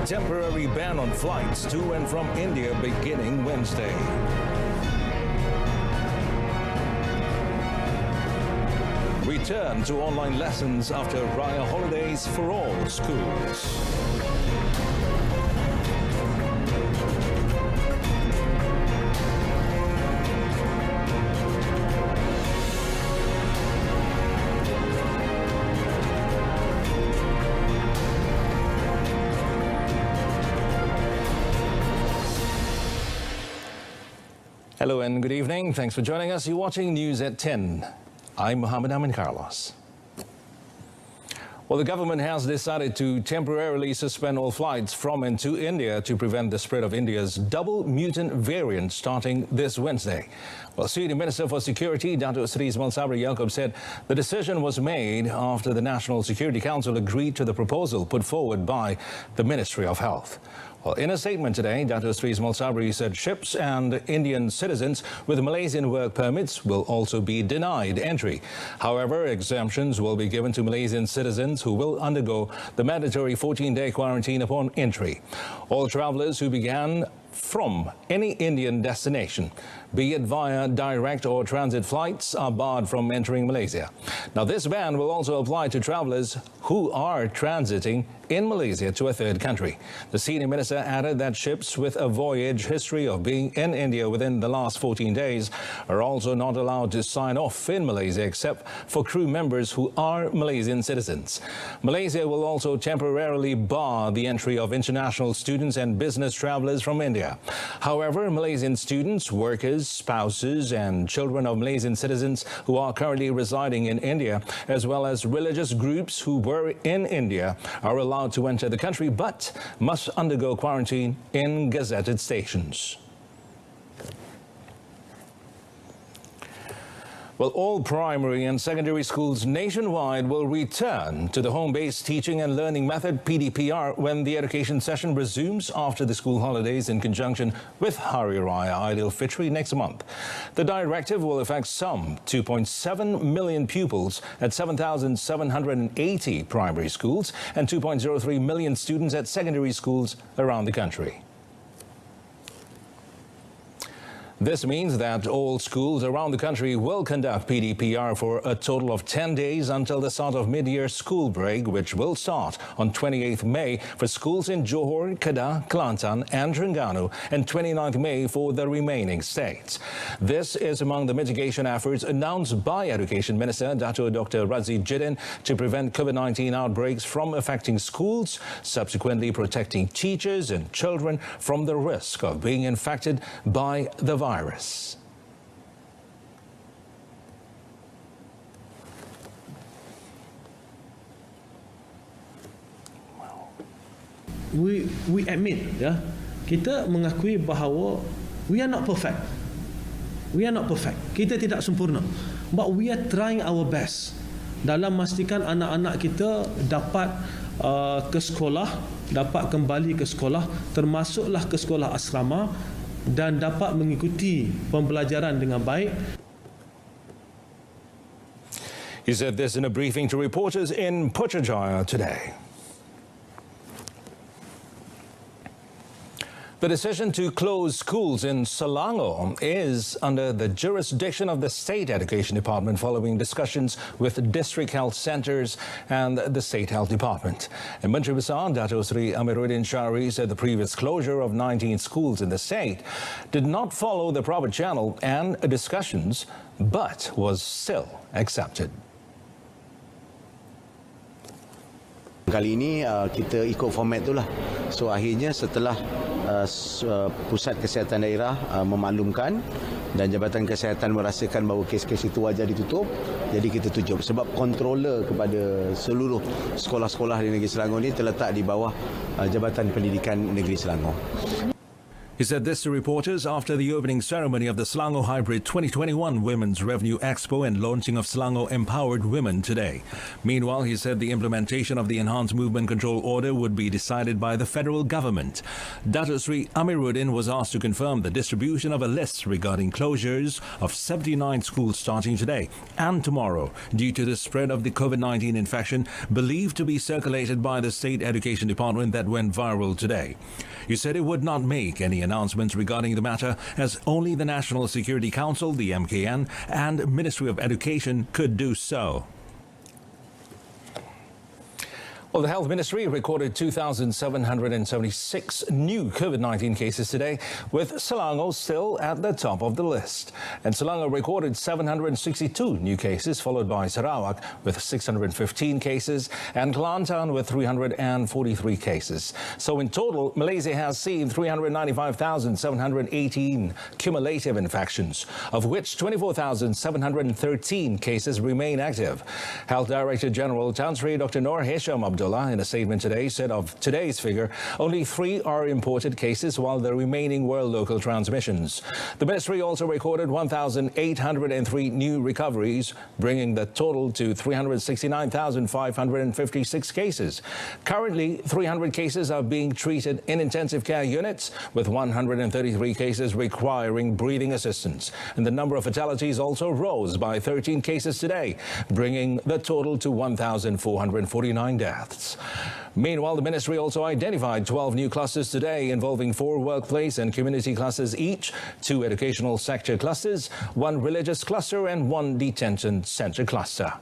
temporary ban on flights to and from India beginning Wednesday. Return to online lessons after Raya holidays for all schools. Hello and good evening. Thanks for joining us. You're watching News at 10. I'm Muhammad Amin Carlos. Well, the government has decided to temporarily suspend all flights from and to India to prevent the spread of India's double mutant variant starting this Wednesday. Well, Senior Minister for Security, Datuk Seri Ismail Sabri Yaakob, said the decision was made after the National Security Council agreed to the proposal put forward by the Ministry of Health. Well, in a statement today, Datuk Seri Ismail Sabri said ships and Indian citizens with Malaysian work permits will also be denied entry. However, exemptions will be given to Malaysian citizens who will undergo the mandatory 14-day quarantine upon entry. All travellers who began from any Indian destination, be it via direct or transit flights, are barred from entering Malaysia. Now, this ban will also apply to travellers who are transiting in Malaysia to a third country. The senior minister added that ships with a voyage history of being in India within the last 14 days are also not allowed to sign off in Malaysia except for crew members who are Malaysian citizens. Malaysia will also temporarily bar the entry of international students and business travellers from India. However, Malaysian students, workers, spouses and children of Malaysian citizens who are currently residing in India, as well as religious groups who were in India, are allowed to enter the country but must undergo quarantine in gazetted stations. Well, all primary and secondary schools nationwide will return to the home-based teaching and learning method, PDPR, when the education session resumes after the school holidays in conjunction with Hari Raya Aidilfitri next month. The directive will affect some 2.7 million pupils at 7,780 primary schools and 2.03 million students at secondary schools around the country. This means that all schools around the country will conduct PDPR for a total of 10 days until the start of mid-year school break, which will start on 28th May for schools in Johor, Kedah, Kelantan and Terengganu, and 29th May for the remaining states. This is among the mitigation efforts announced by Education Minister Dato' Dr. Razzie Jidin to prevent COVID-19 outbreaks from affecting schools, subsequently protecting teachers and children from the risk of being infected by the virus. We admit, kita mengakui bahawa we are not perfect. We are not perfect. Kita tidak sempurna. But we are trying our best dalam memastikan anak-anak kita dapat ke sekolah, dapat kembali ke sekolah, termasuklah ke sekolah asrama, dan dapat mengikuti pembelajaran dengan baik. He said this in a briefing to reporters in Putrajaya today. The decision to close schools in Selangor is under the jurisdiction of the State Education Department following discussions with district health centres and the State Health Department. And Menteri Besar Dato' Seri Amiruddin Syari said the previous closure of 19 schools in the state did not follow the proper channel and discussions, but was still accepted. Kali ini kita ikut format itulah. So akhirnya setelah Pusat Kesihatan Daerah memaklumkan dan Jabatan Kesihatan merasakan bahawa kes-kes itu wajar ditutup, jadi kita tutup. Sebab controller kepada seluruh sekolah-sekolah di Negeri Selangor ini terletak di bawah Jabatan Pendidikan Negeri Selangor. He said this to reporters after the opening ceremony of the Selangor Hybrid 2021 Women's Revenue Expo and launching of Selangor Empowered Women today. Meanwhile, he said the implementation of the Enhanced Movement Control Order would be decided by the federal government. Datuk Sri Amiruddin was asked to confirm the distribution of a list regarding closures of 79 schools starting today and tomorrow due to the spread of the COVID-19 infection believed to be circulated by the State Education Department that went viral today. He said it would not make any announcements regarding the matter as only the National Security Council, the MKN, and Ministry of Education could do so. Well, the Health Ministry recorded 2,776 new COVID-19 cases today, with Selangor still at the top of the list. And Selangor recorded 762 new cases, followed by Sarawak with 615 cases and Kelantan with 343 cases. So in total, Malaysia has seen 395,718 cumulative infections, of which 24,713 cases remain active. Health Director General Tan Sri Dr. Noor Hisham Abdullah in a statement today said of today's figure, only 3 are imported cases while the remaining were local transmissions. The ministry also recorded 1,803 new recoveries, bringing the total to 369,556 cases. Currently, 300 cases are being treated in intensive care units, with 133 cases requiring breathing assistance. And the number of fatalities also rose by 13 cases today, bringing the total to 1,449 deaths. Meanwhile, the ministry also identified 12 new clusters today involving 4 workplace and community clusters each, 2 educational sector clusters, 1 religious cluster and 1 detention centre cluster.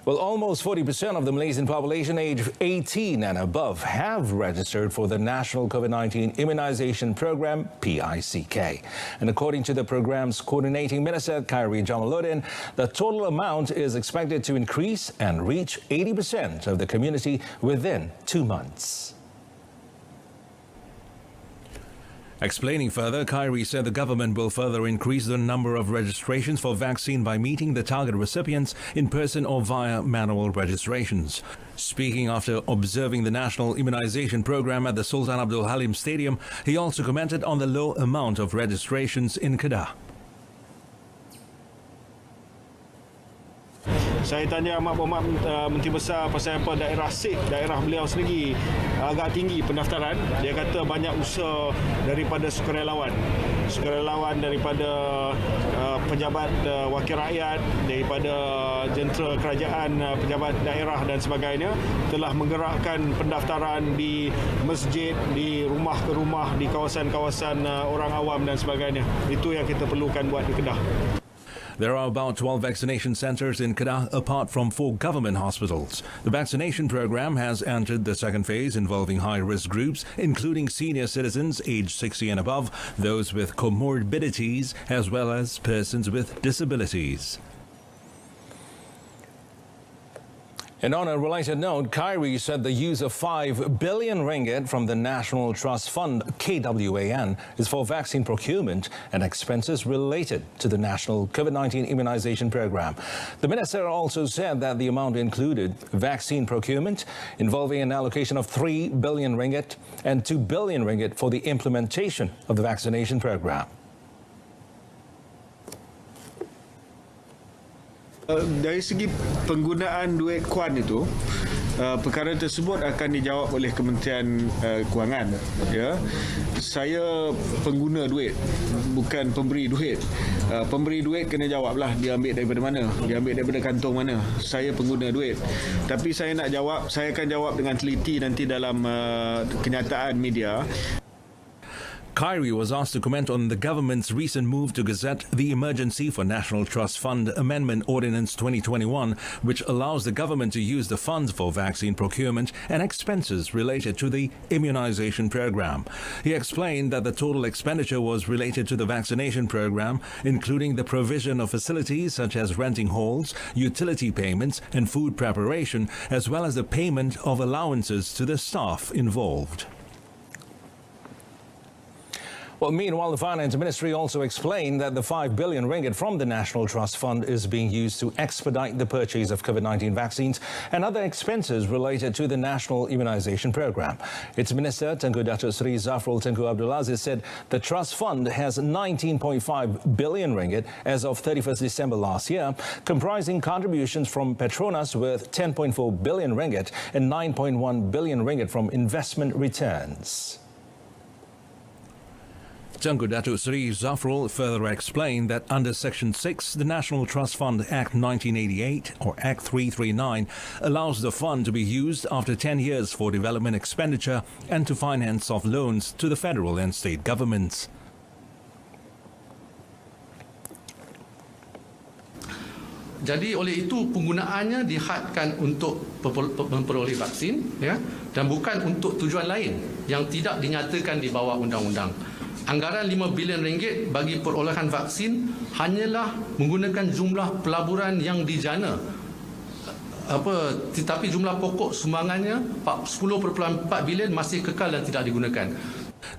Well, almost 40% of the Malaysian population aged 18 and above have registered for the National COVID-19 Immunisation Program, PICK. And according to the program's coordinating minister, Khairi Jamaluddin, the total amount is expected to increase and reach 80% of the community within 2 months. Explaining further, Khairi said the government will further increase the number of registrations for vaccine by meeting the target recipients in person or via manual registrations. Speaking after observing the National Immunisation Program at the Sultan Abdul Halim Stadium, he also commented on the low amount of registrations in Kedah. Saya tanya Amat Berhormat Menteri Besar pasal apa daerah beliau sendiri agak tinggi pendaftaran. Dia kata banyak usaha daripada sukarelawan daripada pejabat wakil rakyat, daripada jentera kerajaan, pejabat daerah dan sebagainya telah menggerakkan pendaftaran di masjid, di rumah ke rumah, di kawasan-kawasan orang awam dan sebagainya. Itu yang kita perlukan buat di Kedah. There are about 12 vaccination centres in Kedah apart from 4 government hospitals. The vaccination program has entered the second phase involving high-risk groups, including senior citizens aged 60 and above, those with comorbidities, as well as persons with disabilities. And on a related note, Khairi said the use of 5 billion ringgit from the National Trust Fund, KWAN, is for vaccine procurement and expenses related to the National COVID-19 Immunisation Program. The minister also said that the amount included vaccine procurement involving an allocation of 3 billion ringgit and 2 billion ringgit for the implementation of the vaccination program. Dari segi penggunaan duit KUAN itu, perkara tersebut akan dijawab oleh Kementerian Kewangan. Ya, saya pengguna duit, bukan pemberi duit. Pemberi duit kena jawablah dia ambil daripada mana, dia ambil daripada kantong mana. Saya pengguna duit. Tapi saya nak jawab, saya akan jawab dengan teliti nanti dalam kenyataan media. Khairi was asked to comment on the government's recent move to gazette the Emergency for National Trust Fund Amendment Ordinance 2021, which allows the government to use the funds for vaccine procurement and expenses related to the immunization program. He explained that the total expenditure was related to the vaccination program, including the provision of facilities such as renting halls, utility payments and food preparation, as well as the payment of allowances to the staff involved. Well, meanwhile, the Finance Ministry also explained that the 5 billion ringgit from the National Trust Fund is being used to expedite the purchase of COVID-19 vaccines and other expenses related to the National Immunisation Programme. Its Minister, Tengku Datuk Seri Zafrul Tengku Abdul Aziz, said the Trust Fund has 19.5 billion ringgit as of 31st December last year, comprising contributions from Petronas worth 10.4 billion ringgit and 9.1 billion ringgit from investment returns. Tengku Datuk Seri Zafrul further explained that under Section 6, the National Trust Fund Act 1988, or Act 339, allows the fund to be used after 10 years for development expenditure and to finance soft loans to the federal and state governments. Jadi oleh itu penggunaannya dihadkan untuk memperoleh vaksin, ya, dan bukan untuk tujuan lain yang tidak dinyatakan di bawah undang-undang. Anggaran 5 bilion ringgit bagi perolehan vaksin hanyalah menggunakan jumlah pelaburan yang dijana. Tetapi jumlah pokok sumbangannya 10.4 bilion masih kekal dan tidak digunakan.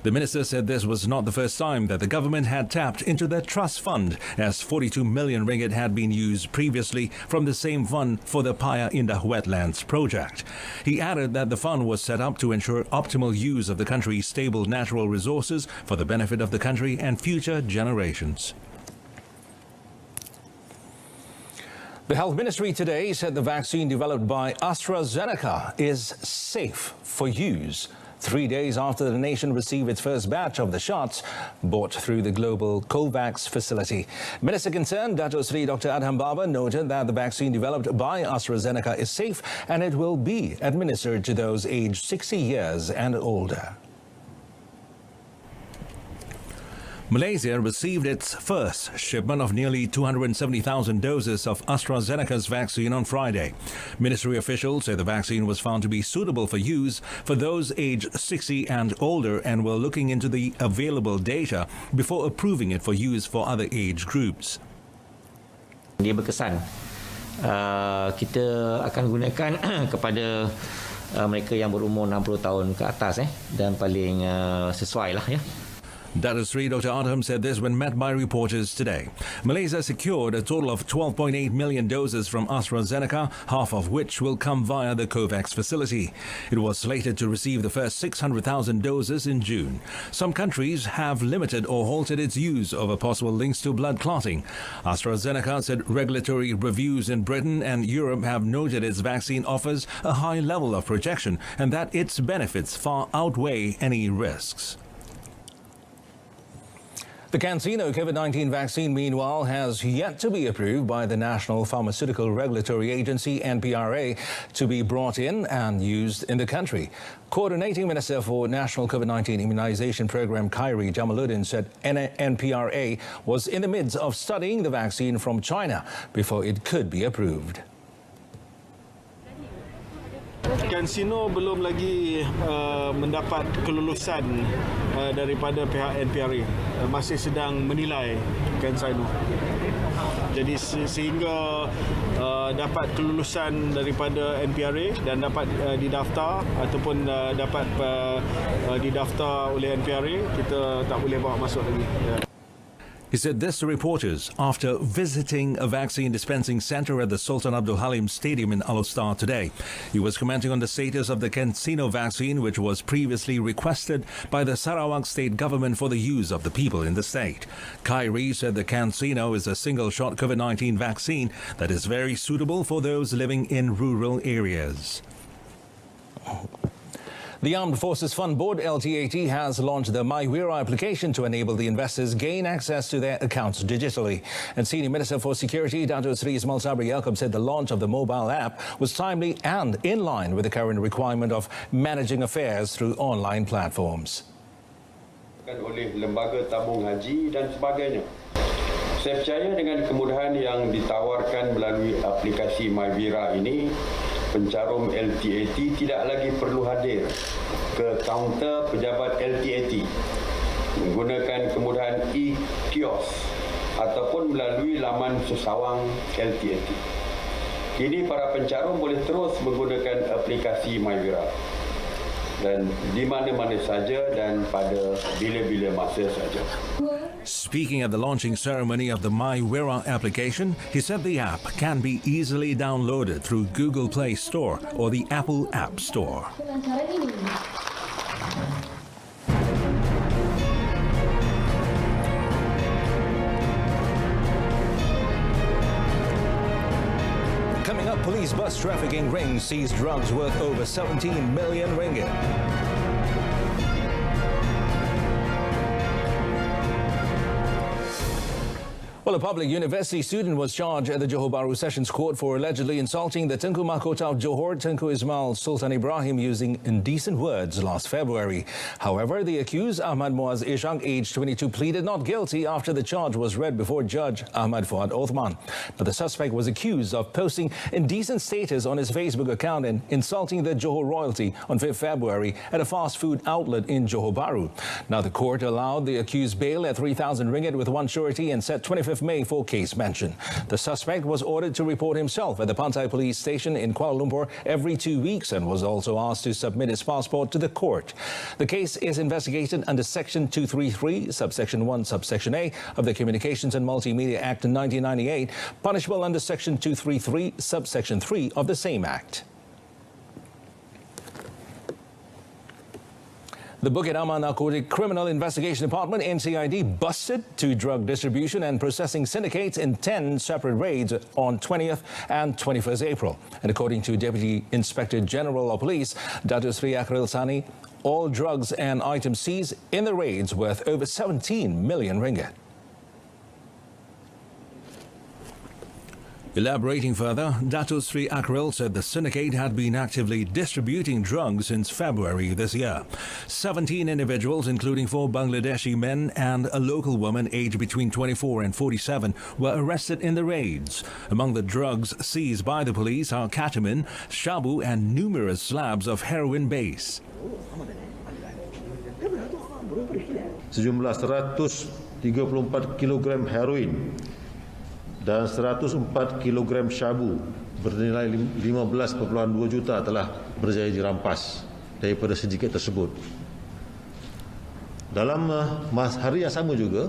The minister said this was not the first time that the government had tapped into the trust fund, as 42 million ringgit had been used previously from the same fund for the Paya Indah Wetlands project. He added that the fund was set up to ensure optimal use of the country's stable natural resources for the benefit of the country and future generations. The Health Ministry today said the vaccine developed by AstraZeneca is safe for use, 3 days after the nation received its first batch of the shots bought through the global COVAX facility. Minister concerned, Datuk Seri Dr. Adham Baba, noted that the vaccine developed by AstraZeneca is safe and it will be administered to those aged 60 years and older. Malaysia received its first shipment of nearly 270,000 doses of AstraZeneca's vaccine on Friday. Ministry officials say the vaccine was found to be suitable for use for those aged 60 and older and were looking into the available data before approving it for use for other age groups. Dia berkesan. Kita akan gunakan kepada mereka yang berumur 60 tahun ke atas dan paling sesuai lah ya. Datuk Seri Dr. Adham said this when met by reporters today. Malaysia secured a total of 12.8 million doses from AstraZeneca, half of which will come via the COVAX facility. It was slated to receive the first 600,000 doses in June. Some countries have limited or halted its use over possible links to blood clotting. AstraZeneca said regulatory reviews in Britain and Europe have noted its vaccine offers a high level of protection and that its benefits far outweigh any risks. The CanSino COVID-19 vaccine, meanwhile, has yet to be approved by the National Pharmaceutical Regulatory Agency, NPRA, to be brought in and used in the country. Coordinating Minister for National COVID-19 Immunisation Programme, Khairi Jamaluddin, said NPRA was in the midst of studying the vaccine from China before it could be approved. CanSino belum lagi mendapat kelulusan daripada pihak NPRA, masih sedang menilai CanSino. Jadi sehingga dapat kelulusan daripada NPRA dan dapat didaftar ataupun dapat didaftar oleh NPRA, kita tak boleh bawa masuk lagi. He said this to reporters after visiting a vaccine dispensing centre at the Sultan Abdul Halim Stadium in Al-Star today. He was commenting on the status of the CanSino vaccine, which was previously requested by the Sarawak state government for the use of the people in the state. Khairi said the CanSino is a single-shot COVID-19 vaccine that is very suitable for those living in rural areas. The Armed Forces Fund Board, LTAT, has launched the MyWira application to enable the investors gain access to their accounts digitally. And Senior Minister for Security, Datuk Seri Ismail Sabri Yaakob, said the launch of the mobile app was timely and in line with the current requirement of managing affairs through online platforms. Oleh lembaga tabung haji dan sebagainya. Saya percaya dengan kemudahan yang ditawarkan melalui aplikasi MyWira ini, pencarum LTAT tidak lagi perlu hadir ke kaunter pejabat LTAT menggunakan kemudahan e-kios ataupun melalui laman sesawang LTAT. Kini para pencarum boleh terus menggunakan aplikasi MyWira. dan di mana-mana saja dan pada bila-bila masa saja. Speaking at the launching ceremony of the My Wira application, he said the app can be easily downloaded through Google Play Store or the Apple App Store. Coming up, police bus trafficking ring seized drugs worth over 17 million ringgit. Well, a public university student was charged at the Johor Bahru Sessions Court for allegedly insulting the Tengku Mahkota of Johor, Tengku Ismail Sultan Ibrahim, using indecent words last February. However, the accused, Ahmad Muaz Ishak, aged 22, pleaded not guilty after the charge was read before Judge Ahmad Fuad Othman. Now, the suspect was accused of posting indecent status on his Facebook account and insulting the Johor royalty on 5th February at a fast food outlet in Johor Bahru. Now, the court allowed the accused bail at 3,000 ringgit with one surety and set 25th May for case mention. The suspect was ordered to report himself at the Pantai police station in Kuala Lumpur every 2 weeks and was also asked to submit his passport to the court. The case is investigated under Section 233, Subsection 1, Subsection A of the Communications and Multimedia Act 1998, punishable under Section 233, Subsection 3 of the same Act. The Bukit Aman Narcotic Criminal Investigation Department, NCID, busted 2 drug distribution and processing syndicates in 10 separate raids on 20th and 21st April. And according to Deputy Inspector General of Police, Datuk Sri Akhril Sani, all drugs and items seized in the raids worth over 17 million ringgit. Elaborating further, Datuk Sri Akhril said the syndicate had been actively distributing drugs since February this year. 17 individuals, including 4 Bangladeshi men and a local woman aged between 24 and 47, were arrested in the raids. Among the drugs seized by the police are ketamine, shabu and numerous slabs of heroin base. Sejumlah 134 kilogram heroin dan 104 kg syabu bernilai 15.2 juta telah berjaya dirampas daripada sindiket tersebut. Dalam hari yang sama juga,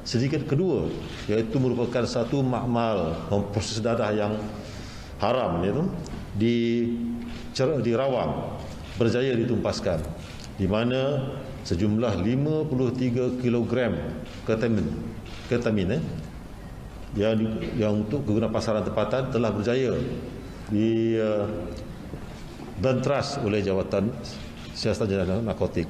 sindiket kedua, iaitu merupakan satu makmal proses dadah yang haram, iaitu di Rawang, berjaya ditumpaskan, di mana sejumlah 53 kg ketamin yang untuk kegunaan pasaran tempatan telah berjaya dibentras oleh Jawatan Siasatan Jenayah Narkotik.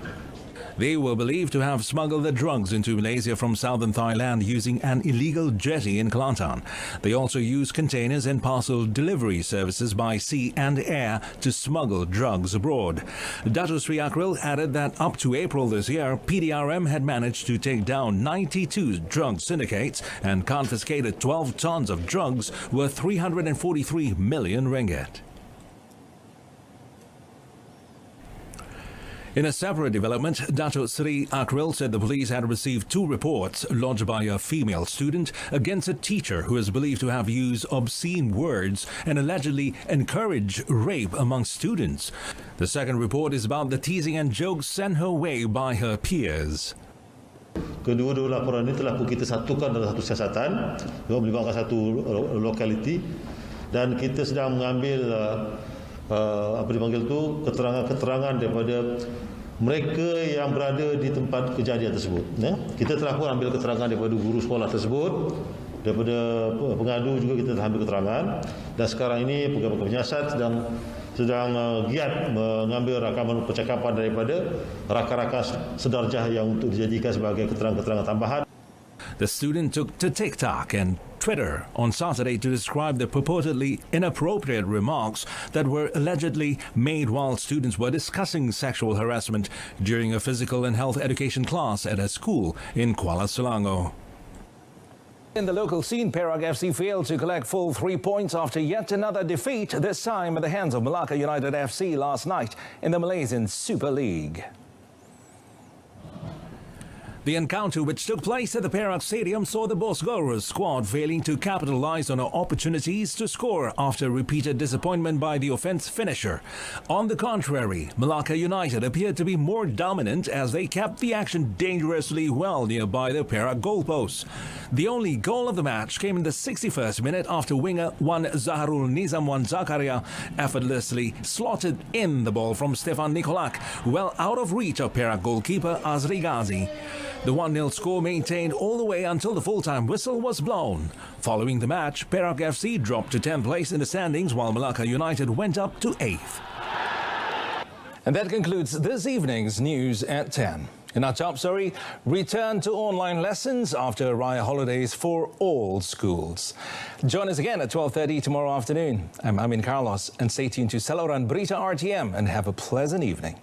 They were believed to have smuggled the drugs into Malaysia from southern Thailand using an illegal jetty in Kelantan. They also used containers and parcel delivery services by sea and air to smuggle drugs abroad. Datuk Sri Akhril added that up to April this year, PDRM had managed to take down 92 drug syndicates and confiscated 12 tons of drugs worth 343 million ringgit. In a separate development, Datuk Sri Akhril said the police had received 2 reports lodged by a female student against a teacher who is believed to have used obscene words and allegedly encouraged rape among students. The second report is about the teasing and jokes sent her way by her peers. Kedua-dua laporan ini telah kita satukan dalam satu siasatan yang melibatkan satu lokaliti, dan kita sedang mengambil keterangan daripada mereka yang berada di tempat kejadian tersebut. Kita telah pun ambil keterangan daripada guru sekolah tersebut, daripada pengadu juga kita telah ambil keterangan, dan sekarang ini pegawai penyiasat sedang giat mengambil rakaman percakapan daripada rakan-rakan sedarjah yang untuk dijadikan sebagai keterangan-keterangan tambahan. The student took to TikTok and Twitter on Saturday to describe the purportedly inappropriate remarks that were allegedly made while students were discussing sexual harassment during a physical and health education class at a school in Kuala Selangor. In the local scene, Perak FC failed to collect full 3 points after yet another defeat, this time at the hands of Melaka United FC last night in the Malaysian Super League. The encounter, which took place at the Perak Stadium, saw the Bosgorus squad failing to capitalise on opportunities to score after repeated disappointment by the offence finisher. On the contrary, Malacca United appeared to be more dominant as they kept the action dangerously well nearby the Perak goalpost. The only goal of the match came in the 61st minute after winger Wan Zaharul Nizamwan Zakaria effortlessly slotted in the ball from Stefan Nikolak, well out of reach of Perak goalkeeper Azri Ghazi. The 1-0 score maintained all the way until the full-time whistle was blown. Following the match, Perak FC dropped to 10th place in the standings while Malacca United went up to 8th. And that concludes this evening's News at 10. In our top story, return to online lessons after Raya holidays for all schools. Join us again at 12:30 tomorrow afternoon. I'm Amin Carlos, and stay tuned to Saluran Berita RTM and have a pleasant evening.